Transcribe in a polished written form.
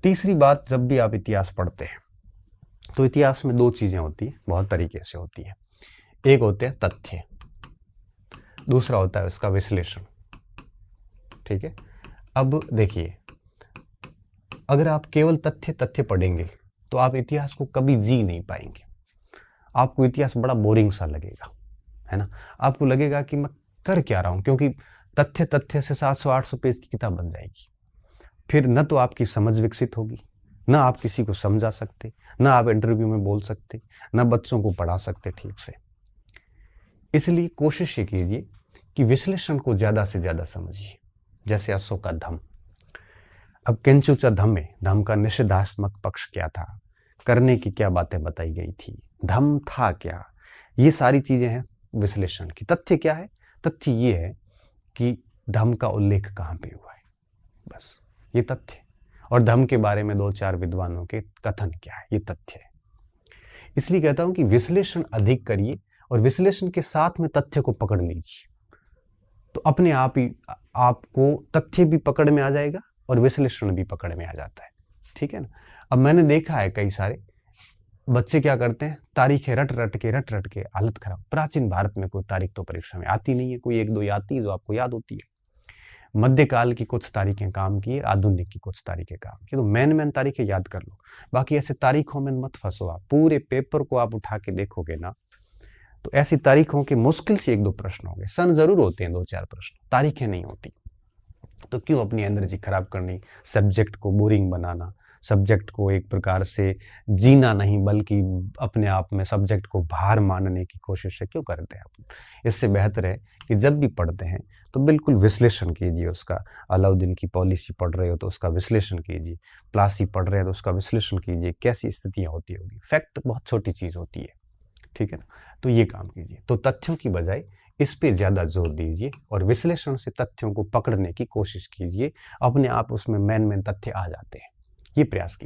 तीसरी बात, जब भी आप इतिहास पढ़ते हैं तो इतिहास में दो चीजें होती हैं, बहुत तरीके से होती है। एक होते हैं तथ्य, दूसरा होता है उसका विश्लेषण। ठीक है, अब देखिए, अगर आप केवल तथ्य तथ्य पढ़ेंगे तो आप इतिहास को कभी जी नहीं पाएंगे। आपको इतिहास बड़ा बोरिंग सा लगेगा, है ना। आपको लगेगा कि मैं कर क्या रहा हूं, क्योंकि तथ्य तथ्य से 700-800 पेज की किताब बन जाएगी। फिर न तो आपकी समझ विकसित होगी, न आप किसी को समझा सकते, न आप इंटरव्यू में बोल सकते, न बच्चों को पढ़ा सकते ठीक से। इसलिए कोशिश ये कीजिए कि विश्लेषण को ज्यादा से ज्यादा समझिए। जैसे अशोक का धम्म, अब किंचुचा धम्म में धम्म का निषेधात्मक पक्ष क्या था, करने की क्या बातें बताई गई थी, धम्म था क्या, ये सारी चीजें हैं विश्लेषण की। तथ्य क्या है? तथ्य ये है कि धम्म का उल्लेख कहाँ पे हुआ है, बस ये तथ्य। और धम्म के बारे में 2-4 विद्वानों के कथन क्या है, ये तथ्य है। इसलिए कहता हूं कि विश्लेषण अधिक करिए और विश्लेषण के साथ में तथ्य को पकड़ लीजिए, तो अपने आप ही आपको तथ्य भी पकड़ में आ जाएगा और विश्लेषण भी पकड़ में आ जाता है। ठीक है ना। अब मैंने देखा है कई सारे बच्चे क्या करते हैं, तारीखें रट रट के हालत खराब। प्राचीन भारत में कोई तारीख तो परीक्षा में आती नहीं है, कोई एक दो आती है जो आपको याद होती है। मध्यकाल की कुछ तारीखें काम की, आधुनिक की कुछ तारीखें काम की, तो मेन तारीखें याद कर लो। बाकी ऐसे तारीखों में मत फंसो। आप पूरे पेपर को आप उठा के देखोगे ना, तो ऐसी तारीखों के मुश्किल से 1-2 प्रश्न होंगे। सन जरूर होते हैं 2-4 प्रश्न, तारीखें नहीं होती। तो क्यों अपनी एनर्जी खराब करनी, सब्जेक्ट को बोरिंग बनाना, सब्जेक्ट को एक प्रकार से जीना नहीं बल्कि अपने आप में सब्जेक्ट को भार मानने की कोशिश है, क्यों करते हैं अपन। इससे बेहतर है कि जब भी पढ़ते हैं तो बिल्कुल विश्लेषण कीजिए उसका। अलाउद्दीन की पॉलिसी पढ़ रहे हो तो उसका विश्लेषण कीजिए, प्लासी पढ़ रहे हैं तो उसका विश्लेषण कीजिए, कैसी स्थितियां होती होगी। फैक्ट बहुत छोटी चीज होती है, ठीक है ना। तो ये काम कीजिए, तो तथ्यों की बजाय इस पे ज्यादा जोर दीजिए और विश्लेषण से तथ्यों को पकड़ने की कोशिश कीजिए। अपने आप उसमें मेन तथ्य आ जाते हैं, ये प्रयास कीजिए।